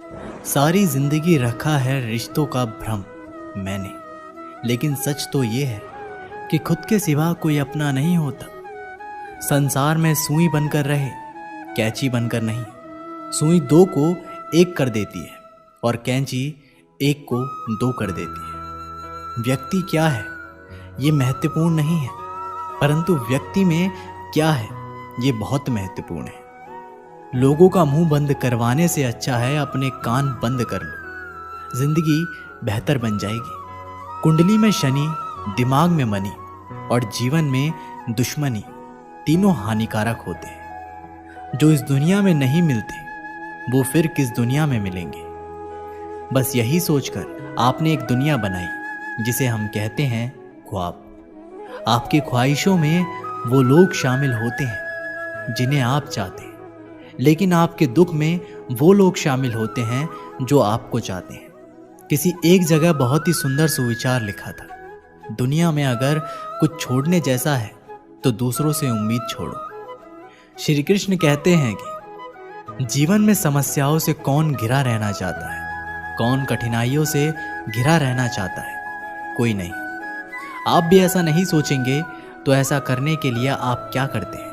सारी जिंदगी रखा है रिश्तों का भ्रम मैंने, लेकिन सच तो ये है कि खुद के सिवा कोई अपना नहीं होता। संसार में सुई बनकर रहे, कैंची बनकर नहीं। सुई दो को एक कर देती है और कैंची एक को दो कर देती है। व्यक्ति क्या है ये महत्वपूर्ण नहीं है, परंतु व्यक्ति में क्या है ये बहुत महत्वपूर्ण है। लोगों का मुंह बंद करवाने से अच्छा है अपने कान बंद कर लो, जिंदगी बेहतर बन जाएगी। कुंडली में शनि, दिमाग में मनी और जीवन में दुश्मनी तीनों हानिकारक होते हैं। जो इस दुनिया में नहीं मिलते वो फिर किस दुनिया में मिलेंगे। बस यही सोचकर आपने एक दुनिया बनाई जिसे हम कहते हैं ख्वाब। आपकी ख्वाहिशों में वो लोग शामिल होते हैं जिन्हें आप चाहते हैं, लेकिन आपके दुख में वो लोग शामिल होते हैं जो आपको चाहते हैं। किसी एक जगह बहुत ही सुंदर सुविचार लिखा था, दुनिया में अगर कुछ छोड़ने जैसा है तो दूसरों से उम्मीद छोड़ो। श्री कृष्ण कहते हैं कि जीवन में समस्याओं से कौन घिरा रहना चाहता है, कौन कठिनाइयों से घिरा रहना चाहता है? कोई नहीं। आप भी ऐसा नहीं सोचेंगे तो ऐसा करने के लिए आप क्या करते हैं?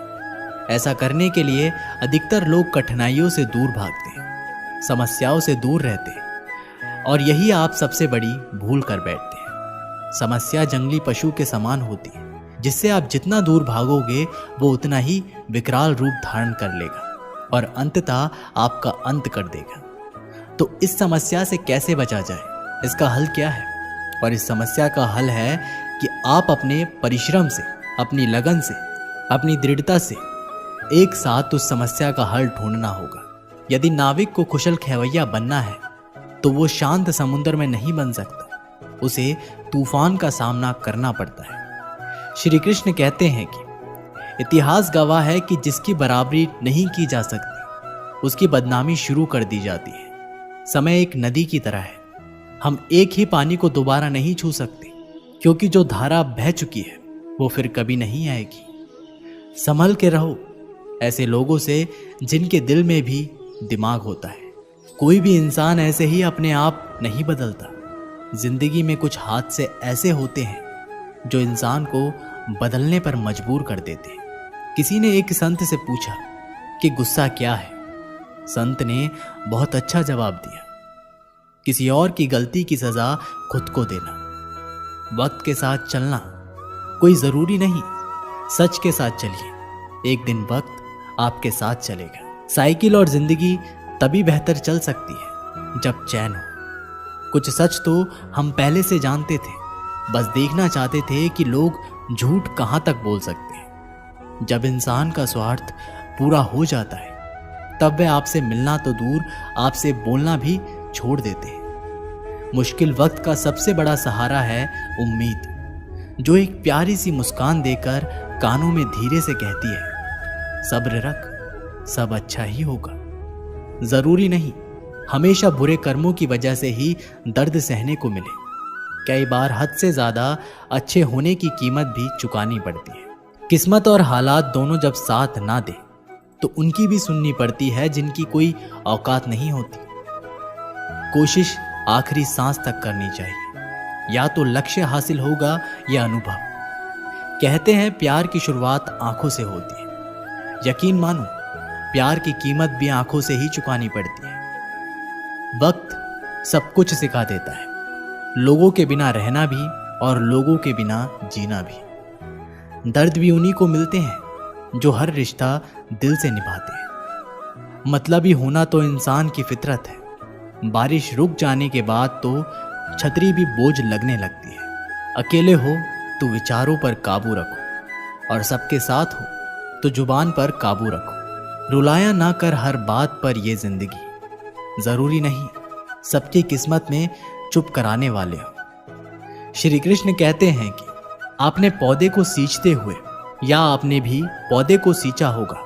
ऐसा करने के लिए अधिकतर लोग कठिनाइयों से दूर भागते हैं, समस्याओं से दूर रहते हैं, और यही आप सबसे बड़ी भूल कर बैठते हैं। समस्या जंगली पशु के समान होती है, जिससे आप जितना दूर भागोगे वो उतना ही विकराल रूप धारण कर लेगा और अंततः आपका अंत कर देगा। तो इस समस्या से कैसे बचा जाए, इसका हल क्या है? और इस समस्या का हल है कि आप अपने परिश्रम से, अपनी लगन से, अपनी दृढ़ता से एक साथ उस समस्या का हल ढूंढना होगा। यदि नाविक को कुशल खेवैया बनना है तो वो शांत समुद्र में नहीं बन सकता, उसे तूफान का सामना करना पड़ता है। श्री कृष्ण कहते हैं कि इतिहास गवाह है कि जिसकी बराबरी नहीं की जा सकती उसकी बदनामी शुरू कर दी जाती है। समय एक नदी की तरह है, हम एक ही पानी को दोबारा नहीं छू सकते, क्योंकि जो धारा बह चुकी है वो फिर कभी नहीं आएगी। संभल के रहो ऐसे लोगों से जिनके दिल में भी दिमाग होता है। कोई भी इंसान ऐसे ही अपने आप नहीं बदलता। जिंदगी में कुछ हादसे ऐसे होते हैं जो इंसान को बदलने पर मजबूर कर देते हैं। किसी ने एक संत से पूछा कि गुस्सा क्या है? संत ने बहुत अच्छा जवाब दिया, किसी और की गलती की सजा खुद को देना। वक्त के साथ चलना कोई जरूरी नहीं, सच के साथ चलिए, एक दिन वक्त आपके साथ चलेगा। साइकिल और जिंदगी तभी बेहतर चल सकती है जब चैन हो। कुछ सच तो हम पहले से जानते थे, बस देखना चाहते थे कि लोग झूठ कहां तक बोल सकते हैं। जब इंसान का स्वार्थ पूरा हो जाता है तब वे आपसे मिलना तो दूर, आपसे बोलना भी छोड़ देते हैं। मुश्किल वक्त का सबसे बड़ा सहारा है उम्मीद, जो एक प्यारी सी मुस्कान देकर कानों में धीरे से कहती है, सब्र रख, सब अच्छा ही होगा। जरूरी नहीं हमेशा बुरे कर्मों की वजह से ही दर्द सहने को मिले। कई बार हद से ज्यादा अच्छे होने की कीमत भी चुकानी पड़ती है। किस्मत और हालात दोनों जब साथ ना दे तो उनकी भी सुननी पड़ती है जिनकी कोई औकात नहीं होती। कोशिश आखिरी सांस तक करनी चाहिए, या तो लक्ष्य हासिल होगा या अनुभव। कहते हैं प्यार की शुरुआत आंखों से होती है। यकीन मानो, प्यार की कीमत भी आंखों से ही चुकानी पड़ती है। वक्त सब कुछ सिखा देता है, लोगों के बिना रहना भी और लोगों के बिना जीना भी। दर्द भी उन्हीं को मिलते हैं जो हर रिश्ता दिल से निभाते हैं। मतलबी होना तो इंसान की फितरत है। बारिश रुक जाने के बाद तो छतरी भी बोझ लगने लगती है। अकेले हो तो विचारों पर काबू रखो, और सबके साथ हो तो जुबान पर काबू रखो। रुलाया ना कर हर बात पर ये जिंदगी, जरूरी नहीं सबकी किस्मत में चुप कराने वाले हो। श्री कृष्ण कहते हैं कि आपने पौधे को सींचते हुए या आपने भी पौधे को सींचा होगा,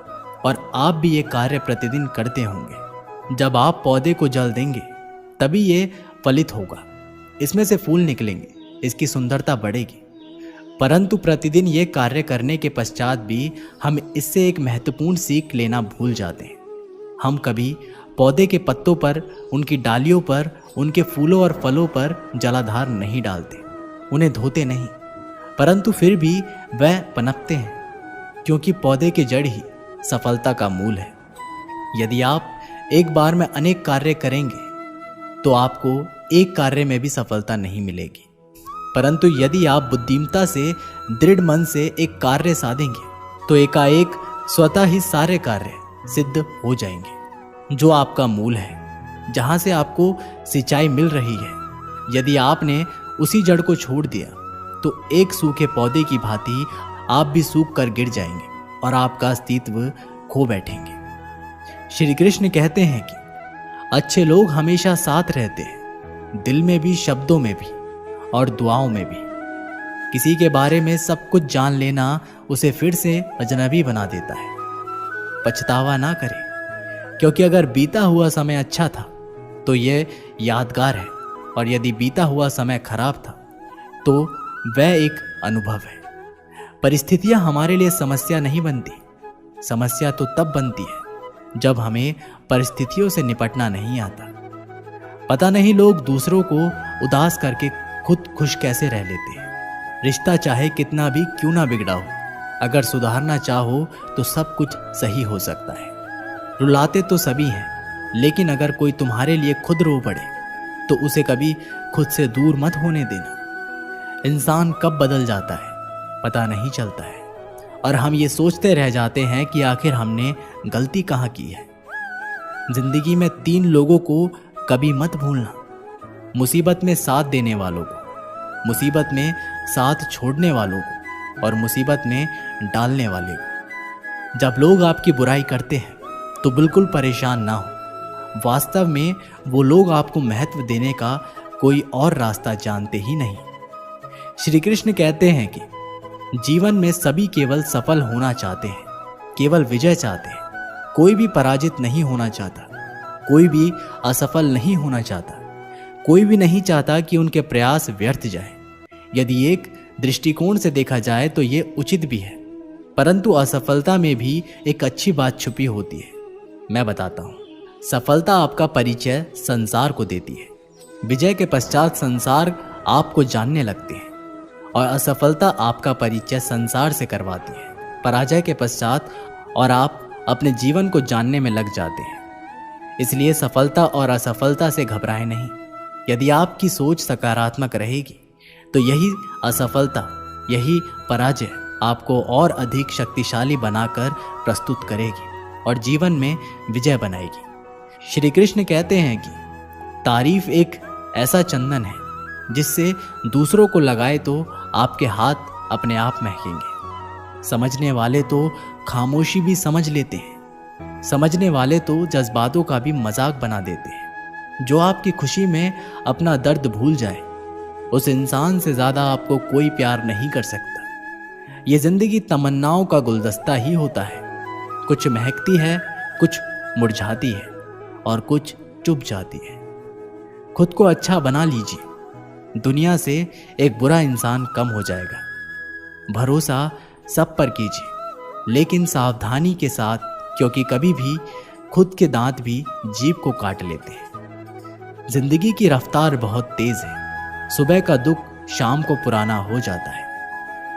और आप भी ये कार्य प्रतिदिन करते होंगे। जब आप पौधे को जल देंगे तभी ये फलित होगा, इसमें से फूल निकलेंगे, इसकी सुंदरता बढ़ेगी। परंतु प्रतिदिन ये कार्य करने के पश्चात भी हम इससे एक महत्वपूर्ण सीख लेना भूल जाते हैं। हम कभी पौधे के पत्तों पर, उनकी डालियों पर, उनके फूलों और फलों पर जलाधार नहीं डालते, उन्हें धोते नहीं, परंतु फिर भी वह पनपते हैं, क्योंकि पौधे की जड़ ही सफलता का मूल है। यदि आप एक बार में अनेक कार्य करेंगे तो आपको एक कार्य में भी सफलता नहीं मिलेगी, परंतु यदि आप बुद्धिमत्ता से, दृढ़ मन से एक कार्य साधेंगे तो एकाएक स्वतः ही सारे कार्य सिद्ध हो जाएंगे। जो आपका मूल है, जहां से आपको सिंचाई मिल रही है, यदि आपने उसी जड़ को छोड़ दिया तो एक सूखे पौधे की भांति आप भी सूख कर गिर जाएंगे और आपका अस्तित्व खो बैठेंगे। श्री कृष्ण कहते हैं कि अच्छे लोग हमेशा साथ रहते हैं, दिल में भी, शब्दों में भी और दुआओं में भी। किसी के बारे में सब कुछ जान लेना उसे फिर से अजनबी बना देता है। पछतावा ना करें, क्योंकि अगर बीता हुआ समय अच्छा था तो यह यादगार है, और यदि बीता हुआ समय खराब था तो वह एक अनुभव है। परिस्थितियां हमारे लिए समस्या नहीं बनती, समस्या तो तब बनती है जब हमें परिस्थितियों से निपटना नहीं आता। पता नहीं लोग दूसरों को उदास करके खुद खुश कैसे रह लेते हैं। रिश्ता चाहे कितना भी क्यों ना बिगड़ा हो, अगर सुधारना चाहो तो सब कुछ सही हो सकता है। रुलाते तो सभी हैं, लेकिन अगर कोई तुम्हारे लिए खुद रो पड़े तो उसे कभी खुद से दूर मत होने देना। इंसान कब बदल जाता है पता नहीं चलता है, और हम ये सोचते रह जाते हैं कि आखिर हमने गलती कहाँ की है। जिंदगी में 3 लोगों को कभी मत भूलना: मुसीबत में साथ देने वालों को, मुसीबत में साथ छोड़ने वालों को, और मुसीबत में डालने वाले को। जब लोग आपकी बुराई करते हैं तो बिल्कुल परेशान ना हो। वास्तव में वो लोग आपको महत्व देने का कोई और रास्ता जानते ही नहीं। श्री कृष्ण कहते हैं कि जीवन में सभी केवल सफल होना चाहते हैं, केवल विजय चाहते हैं। कोई भी पराजित नहीं होना चाहता, कोई भी असफल नहीं होना चाहता, कोई भी नहीं चाहता कि उनके प्रयास व्यर्थ जाए। यदि एक दृष्टिकोण से देखा जाए तो ये उचित भी है, परंतु असफलता में भी एक अच्छी बात छुपी होती है। मैं बताता हूँ। सफलता आपका परिचय संसार को देती है, विजय के पश्चात संसार आपको जानने लगते हैं, और असफलता आपका परिचय संसार से करवाती है, पराजय के पश्चात, और आप अपने जीवन को जानने में लग जाते हैं। इसलिए सफलता और असफलता से घबराएं नहीं। यदि आपकी सोच सकारात्मक रहेगी तो यही असफलता, यही पराजय आपको और अधिक शक्तिशाली बनाकर प्रस्तुत करेगी और जीवन में विजय बनाएगी। श्री कृष्ण कहते हैं कि तारीफ एक ऐसा चंदन है जिससे दूसरों को लगाए तो आपके हाथ अपने आप महकेंगे। समझने वाले तो खामोशी भी समझ लेते हैं, समझने वाले तो जज्बातों का भी मजाक बना देते हैं। जो आपकी खुशी में अपना दर्द भूल जाए, उस इंसान से ज्यादा आपको कोई प्यार नहीं कर सकता। ये जिंदगी तमन्नाओं का गुलदस्ता ही होता है, कुछ महकती है, कुछ मुरझाती है और कुछ चुप जाती है। खुद को अच्छा बना लीजिए, दुनिया से एक बुरा इंसान कम हो जाएगा। भरोसा सब पर कीजिए, लेकिन सावधानी के साथ, क्योंकि कभी भी खुद के दांत भी जीभ को काट लेते हैं। जिंदगी की रफ्तार बहुत तेज है, सुबह का दुख शाम को पुराना हो जाता है।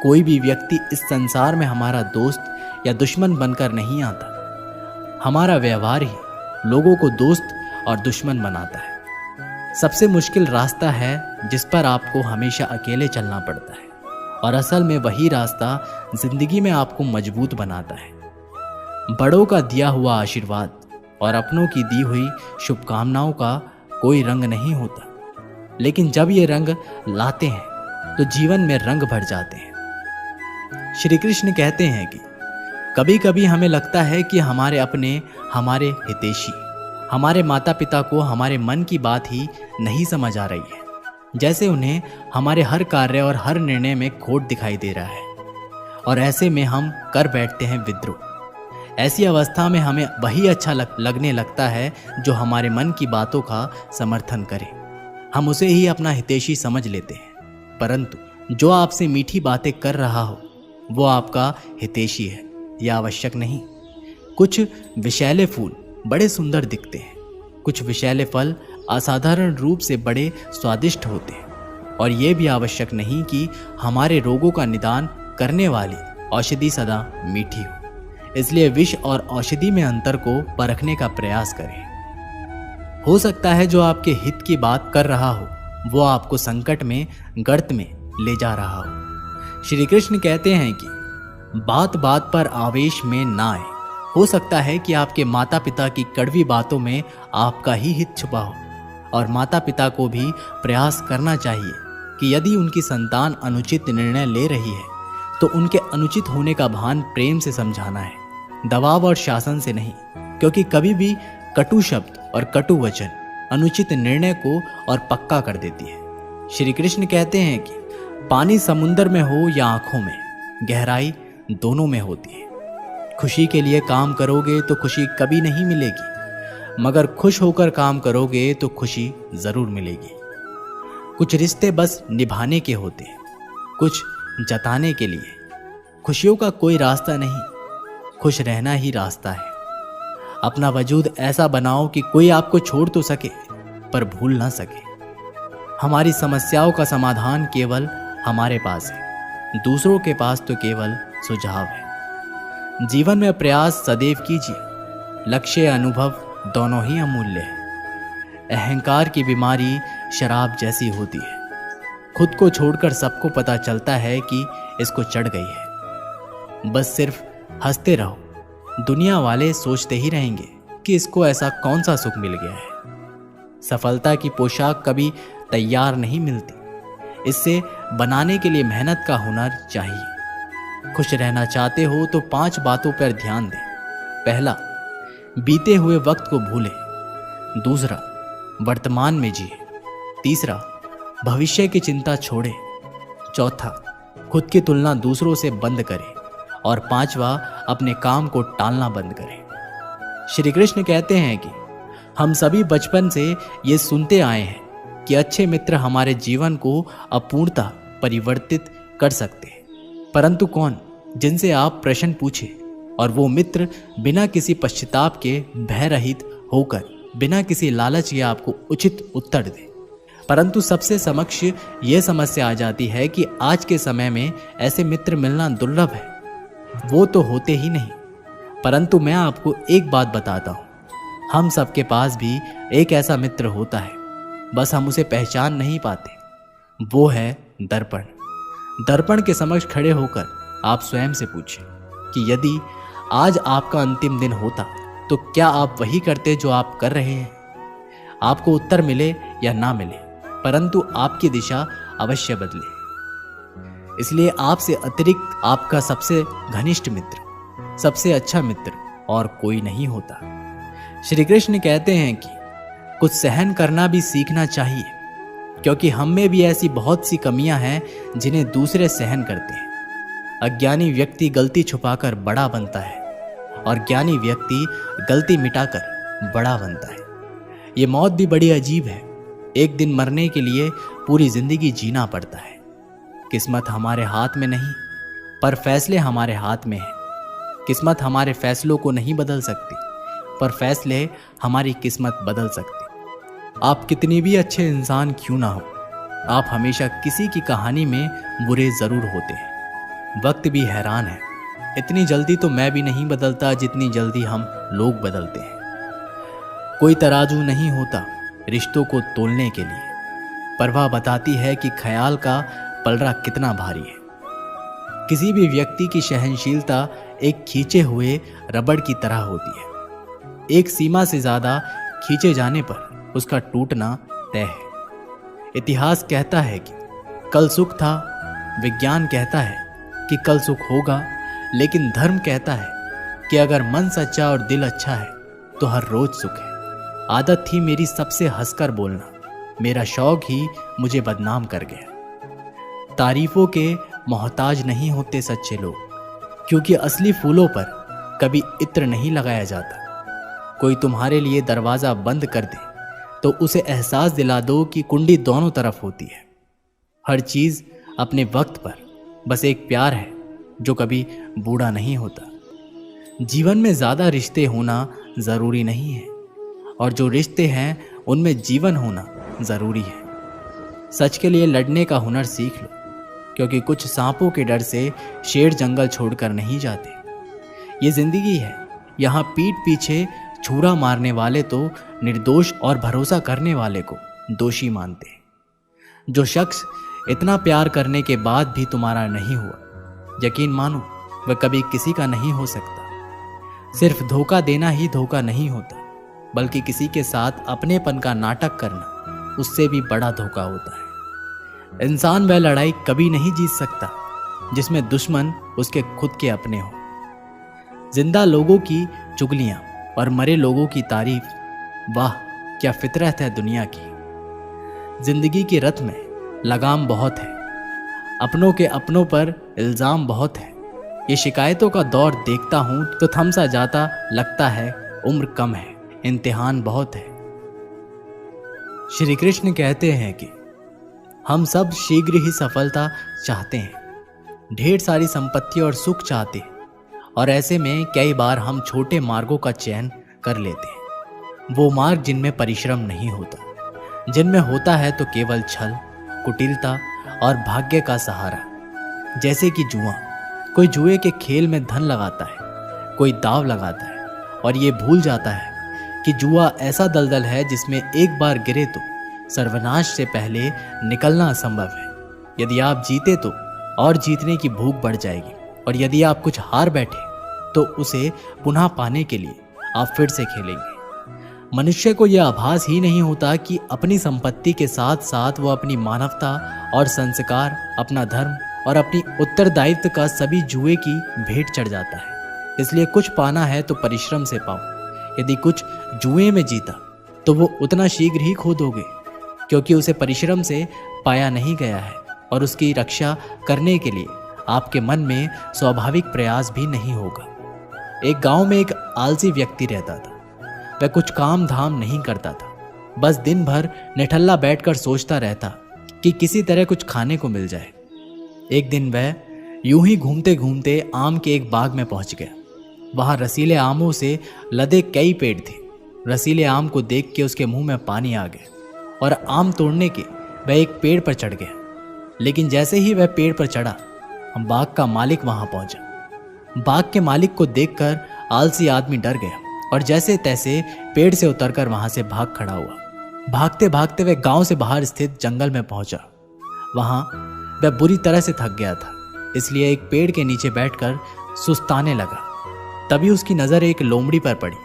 कोई भी व्यक्ति इस संसार में हमारा दोस्त या दुश्मन बनकर नहीं आता। हमारा व्यवहार ही लोगों को दोस्त और दुश्मन बनाता है। सबसे मुश्किल रास्ता है जिस पर आपको हमेशा अकेले चलना पड़ता है, और असल में वही रास्ता जिंदगी में आपको मजबूत बनाता है। बड़ों का दिया हुआ आशीर्वाद और अपनों की दी हुई शुभकामनाओं का कोई रंग नहीं होता, लेकिन जब ये रंग लाते हैं तो जीवन में रंग भर जाते हैं। श्री कृष्ण कहते हैं कि कभी कभी हमें लगता है कि हमारे अपने, हमारे हितैषी, हमारे माता पिता को हमारे मन की बात ही नहीं समझ आ रही है, जैसे उन्हें हमारे हर कार्य और हर निर्णय में खोट दिखाई दे रहा है, और ऐसे में हम कर बैठते हैं विद्रोह। ऐसी अवस्था में हमें वही अच्छा लगने लगता है जो हमारे मन की बातों का समर्थन करे। हम उसे ही अपना हितैषी समझ लेते हैं, परंतु जो आपसे मीठी बातें कर रहा हो वो आपका हितैषी है, यह आवश्यक नहीं। कुछ विषैले फूल बड़े सुंदर दिखते हैं, कुछ विषैले फल असाधारण रूप से बड़े स्वादिष्ट होते हैं, और ये भी आवश्यक नहीं कि हमारे रोगों का निदान करने वाली औषधि सदा मीठी हो। इसलिए विष और औषधि में अंतर को परखने का प्रयास करें। हो सकता है जो आपके हित की बात कर रहा हो वो आपको संकट में, गर्त में ले जा रहा हो। श्री कृष्ण कहते हैं कि बात बात पर आवेश में ना आए। हो सकता है कि आपके माता पिता की कड़वी बातों में आपका ही हित छुपा हो, और माता पिता को भी प्रयास करना चाहिए कि यदि उनकी संतान अनुचित निर्णय ले रही है तो उनके अनुचित होने का भान प्रेम से समझाना है, दबाव और शासन से नहीं, क्योंकि कभी भी कटु शब्द और कटु वचन अनुचित निर्णय को और पक्का कर देती है। श्री कृष्ण कहते हैं कि पानी समुद्र में हो या आंखों में, गहराई दोनों में होती है। खुशी के लिए काम करोगे तो खुशी कभी नहीं मिलेगी, मगर खुश होकर काम करोगे तो खुशी जरूर मिलेगी। कुछ रिश्ते बस निभाने के होते हैं, कुछ जताने के लिए। खुशियों का कोई रास्ता नहीं, खुश रहना ही रास्ता है। अपना वजूद ऐसा बनाओ कि कोई आपको छोड़ तो सके पर भूल ना सके। हमारी समस्याओं का समाधान केवल हमारे पास है, दूसरों के पास तो केवल सुझाव है। जीवन में प्रयास सदैव कीजिए, लक्ष्य अनुभव दोनों ही अमूल्य है। अहंकार की बीमारी शराब जैसी होती है, खुद को छोड़कर सबको पता चलता है कि इसको चढ़ गई है। बस सिर्फ हंसते रहो, दुनिया वाले सोचते ही रहेंगे कि इसको ऐसा कौन सा सुख मिल गया है। सफलता की पोशाक कभी तैयार नहीं मिलती, इससे बनाने के लिए मेहनत का हुनर चाहिए। खुश रहना चाहते हो तो 5 बातों पर ध्यान दें। पहला, बीते हुए वक्त को भूलें। दूसरा, वर्तमान में जिए। तीसरा, भविष्य की चिंता छोड़ें। चौथा, खुद की तुलना दूसरों से बंद करें। और 5वां, अपने काम को टालना बंद करें। श्री कृष्ण कहते हैं कि हम सभी बचपन से ये सुनते आए हैं कि अच्छे मित्र हमारे जीवन को अपूर्णतः परिवर्तित कर सकते हैं, परंतु कौन जिनसे आप प्रश्न पूछे और वो मित्र बिना किसी पश्चाताप के भय रहित होकर बिना किसी लालच के आपको उचित उत्तर दे। परंतु सबसे समक्ष ये समस्या आ जाती है कि आज के समय में ऐसे मित्र मिलना दुर्लभ है, वो तो होते ही नहीं। परंतु मैं आपको एक बात बताता हूँ, हम सबके पास भी एक ऐसा मित्र होता है, बस हम उसे पहचान नहीं पाते। वो है दर्पण। दर्पण के समक्ष खड़े होकर आप स्वयं से पूछें कि यदि आज आपका अंतिम दिन होता तो क्या आप वही करते जो आप कर रहे हैं। आपको उत्तर मिले या ना मिले, परंतु आपकी दिशा अवश्य बदले। इसलिए आपसे अतिरिक्त आपका सबसे घनिष्ठ मित्र, सबसे अच्छा मित्र और कोई नहीं होता। श्री कृष्ण कहते हैं कि कुछ सहन करना भी सीखना चाहिए, क्योंकि हम में भी ऐसी बहुत सी कमियां हैं जिन्हें दूसरे सहन करते हैं। अज्ञानी व्यक्ति गलती छुपाकर बड़ा बनता है और ज्ञानी व्यक्ति गलती मिटाकर बड़ा बनता है। ये मौत भी बड़ी अजीब है। एक दिन मरने के लिए पूरी जिंदगी जीना पड़ता है। किस्मत हमारे हाथ में नहीं, पर फैसले हमारे हाथ में हैं। किस्मत हमारे फैसलों को नहीं बदल सकती, पर फैसले हमारी किस्मत बदल सकते। आप कितनी भी अच्छे इंसान क्यों ना हो, आप हमेशा किसी की कहानी में बुरे जरूर होते हैं। वक्त भी हैरान है, इतनी जल्दी तो मैं भी नहीं बदलता जितनी जल्दी हम लोग बदलते हैं। कोई तराजू नहीं होता रिश्तों को तोलने के लिए, पर वह बताती है कि ख्याल का पलड़ा कितना भारी है। किसी भी व्यक्ति की सहनशीलता एक खींचे हुए रबड़ की तरह होती है। एक सीमा से ज्यादा खींचे जाने पर उसका टूटना तय है। इतिहास कहता है कि कल सुख था, विज्ञान कहता है कि कल सुख होगा, लेकिन धर्म कहता है कि अगर मन सच्चा और दिल अच्छा है तो हर रोज सुख है। आदत थी मेरी सबसे हंसकर बोलना, मेरा शौक ही मुझे बदनाम कर गया। तारीफों के मोहताज नहीं होते सच्चे लोग, क्योंकि असली फूलों पर कभी इत्र नहीं लगाया जाता। कोई तुम्हारे लिए दरवाजा बंद कर दे तो उसे एहसास दिला दो कि कुंडी दोनों तरफ होती है। हर चीज अपने वक्त पर, बस एक प्यार है जो कभी बूढ़ा नहीं होता। जीवन में ज्यादा रिश्ते होना जरूरी नहीं है, और जो रिश्ते हैं उनमें जीवन होना ज़रूरी है। सच के लिए लड़ने का हुनर सीख लो, क्योंकि कुछ सांपों के डर से शेर जंगल छोड़कर नहीं जाते। ये जिंदगी है, यहाँ पीठ पीछे छुरा मारने वाले तो निर्दोष और भरोसा करने वाले को दोषी मानते हैं। जो शख्स इतना प्यार करने के बाद भी तुम्हारा नहीं हुआ, यकीन मानो वह कभी किसी का नहीं हो सकता। सिर्फ धोखा देना ही धोखा नहीं होता, बल्कि किसी के साथ अपनेपन का नाटक करना उससे भी बड़ा धोखा होता है। इंसान वह लड़ाई कभी नहीं जीत सकता जिसमें दुश्मन उसके खुद के अपने हो। जिंदा लोगों की चुगलियां और मरे लोगों की तारीफ, वाह क्या फितरत है दुनिया की। जिंदगी के रथ में लगाम बहुत है, अपनों के अपनों पर इल्जाम बहुत है। ये शिकायतों का दौर देखता हूं तो थम सा जाता लगता है, उम्र कम है, इम्तिहान बहुत है। श्री कृष्ण कहते हैं कि हम सब शीघ्र ही सफलता चाहते हैं, ढेर सारी संपत्ति और सुख चाहते हैं, और ऐसे में कई बार हम छोटे मार्गों का चयन कर लेते हैं। वो मार्ग जिनमें परिश्रम नहीं होता, जिनमें होता है तो केवल छल, कुटिलता और भाग्य का सहारा। जैसे कि जुआ, कोई जुए के खेल में धन लगाता है, कोई दाव लगाता है और ये भूल जाता है कि जुआ ऐसा दलदल है जिसमें एक बार गिरे तो सर्वनाश से पहले निकलना असंभव है। यदि आप जीते तो और जीतने की भूख बढ़ जाएगी, और यदि आप कुछ हार बैठे तो उसे पुनः पाने के लिए आप फिर से खेलेंगे। मनुष्य को यह आभास ही नहीं होता कि अपनी संपत्ति के साथ साथ वो अपनी मानवता और संस्कार, अपना धर्म और अपनी उत्तरदायित्व का सभी जुए की भेंट चढ़ जाता है। इसलिए कुछ पाना है तो परिश्रम से पाओ। यदि कुछ जुए में जीता तो वो उतना शीघ्र ही खो दोगे, क्योंकि उसे परिश्रम से पाया नहीं गया है, और उसकी रक्षा करने के लिए आपके मन में स्वाभाविक प्रयास भी नहीं होगा। एक गांव में एक आलसी व्यक्ति रहता था। वह कुछ काम धाम नहीं करता था, बस दिन भर निठल्ला बैठकर सोचता रहता कि किसी तरह कुछ खाने को मिल जाए। एक दिन वह यूं ही घूमते घूमते आम के एक बाग में पहुंच गया। वहां रसीले आमों से लदे कई पेड़ थे। रसीले आम को देख के उसके मुंह में पानी आ गया और आम तोड़ने के वह एक पेड़ पर चढ़ गया। लेकिन जैसे ही वह पेड़ पर चढ़ा, बाग का मालिक वहां पहुंचा। बाग के मालिक को देखकर आलसी आदमी डर गया और जैसे तैसे पेड़ से उतरकर वहां से भाग खड़ा हुआ। भागते भागते वह गांव से बाहर स्थित जंगल में पहुंचा। वहां वह बुरी तरह से थक गया था, इसलिए एक पेड़ के नीचे बैठकर सुस्ताने लगा। तभी उसकी नजर एक लोमड़ी पर पड़ी।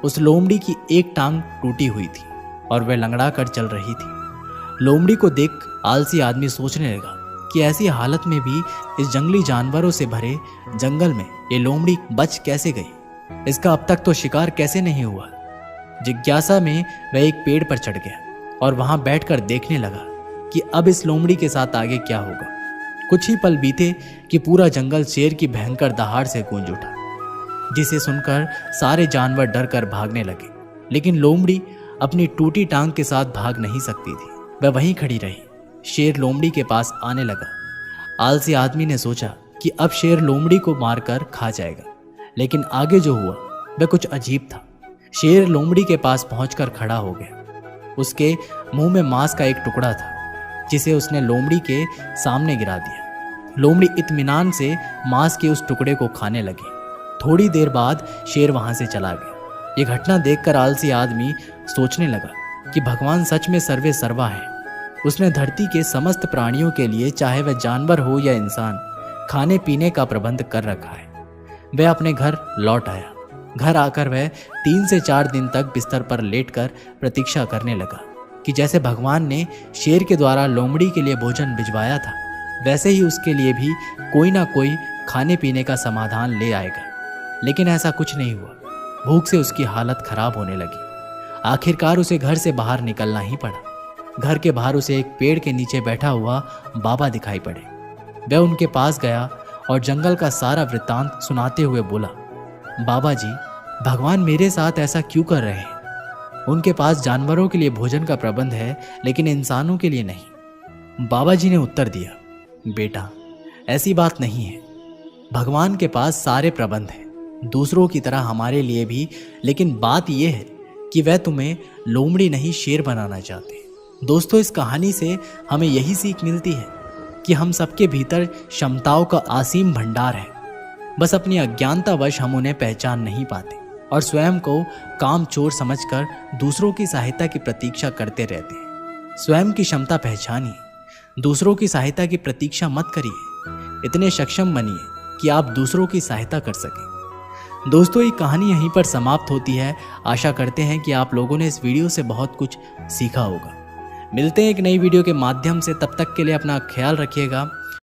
उस लोमड़ी की एक टांग टूटी हुई थी और वह लंगड़ा कर चल रही थी। लोमड़ी को देख आलसी आदमी सोचने लगा कि ऐसी हालत में भी इस जंगली जानवरों से भरे जंगल में ये लोमड़ी बच कैसे गई, इसका अब तक तो शिकार कैसे नहीं हुआ। जिज्ञासा में वह एक पेड़ पर चढ़ गया और वहां बैठकर देखने लगा कि अब इस लोमड़ी के साथ आगे क्या होगा। कुछ ही पल बीते कि पूरा जंगल शेर की भयंकर दहाड़ से गूंज उठा, जिसे सुनकर सारे जानवर डर कर भागने लगे। लेकिन लोमड़ी अपनी टूटी टांग के साथ भाग नहीं सकती थी, वह वहीं खड़ी रही। शेर लोमड़ी के पास आने लगा। आलसी आदमी ने सोचा कि अब शेर लोमड़ी को मारकर खा जाएगा, लेकिन आगे जो हुआ वह कुछ अजीब था। शेर लोमड़ी के पास पहुंचकर खड़ा हो गया। उसके मुंह में मांस का एक टुकड़ा था, जिसे उसने लोमड़ी के सामने गिरा दिया। लोमड़ी इत्मीनान से मांस के उस टुकड़े को खाने लगी। थोड़ी देर बाद शेर वहां से चला गया। ये घटना देखकर आलसी आदमी सोचने लगा कि भगवान सच में सर्वे सर्वा है। उसने धरती के समस्त प्राणियों के लिए, चाहे वह जानवर हो या इंसान, खाने पीने का प्रबंध कर रखा है। वह अपने घर लौट आया। घर आकर वह 3 से 4 दिन तक बिस्तर पर लेटकर प्रतीक्षा करने लगा कि जैसे भगवान ने शेर के द्वारा लोमड़ी के लिए भोजन भिजवाया था, वैसे ही उसके लिए भी कोई ना कोई खाने पीने का समाधान ले आएगा। लेकिन ऐसा कुछ नहीं हुआ। भूख से उसकी हालत खराब होने लगी। आखिरकार उसे घर से बाहर निकलना ही पड़ा। घर के बाहर उसे एक पेड़ के नीचे बैठा हुआ बाबा दिखाई पड़े। वह उनके पास गया और जंगल का सारा वृत्तांत सुनाते हुए बोला, बाबा जी, भगवान मेरे साथ ऐसा क्यों कर रहे हैं? उनके पास जानवरों के लिए भोजन का प्रबंध है, लेकिन इंसानों के लिए नहीं। बाबा जी ने उत्तर दिया, बेटा, ऐसी बात नहीं है। भगवान के पास सारे प्रबंध हैं, दूसरों की तरह हमारे लिए भी। लेकिन बात यह है कि वह तुम्हें लोमड़ी नहीं शेर बनाना चाहते। दोस्तों, इस कहानी से हमें यही सीख मिलती है कि हम सबके भीतर क्षमताओं का असीम भंडार है, बस अपनी अज्ञानतावश हम उन्हें पहचान नहीं पाते और स्वयं को कामचोर समझकर दूसरों की सहायता की प्रतीक्षा करते रहते हैं। स्वयं की क्षमता पहचानिए, दूसरों की सहायता की प्रतीक्षा मत करिए। इतने सक्षम बनिए कि आप दूसरों की सहायता कर सकें। दोस्तों, ये कहानी यहीं पर समाप्त होती है। आशा करते हैं कि आप लोगों ने इस वीडियो से बहुत कुछ सीखा होगा। मिलते हैं एक नई वीडियो के माध्यम से, तब तक के लिए अपना ख्याल रखिएगा।